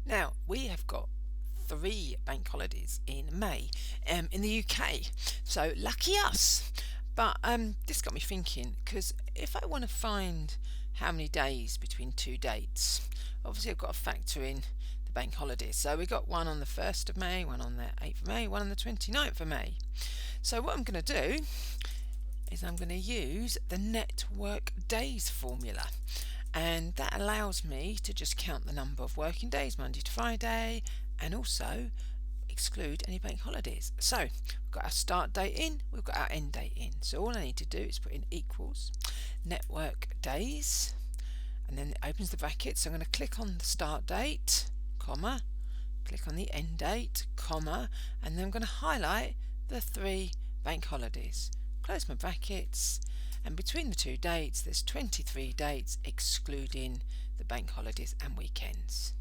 Now, we have got 3 bank holidays in May in the UK, so lucky us. But this got me thinking, because if I want to find how many days between 2 dates, obviously I've got to factor in the bank holidays. So we got one on the 1st of May, one on the 8th of May, one on the 29th of May. So what I'm going to do is I'm going to use the network days formula, and that allows me to just count the number of working days Monday to Friday, and also exclude any bank holidays. So we've got our start date in, we've got our end date in, so all I need to do is put in equals network days, and then it opens the brackets. So I'm going to click on the start date, comma, click on the end date, comma, and then I'm going to highlight the 3 bank holidays, close my brackets, and between the 2 dates there's 23 dates excluding the bank holidays and weekends.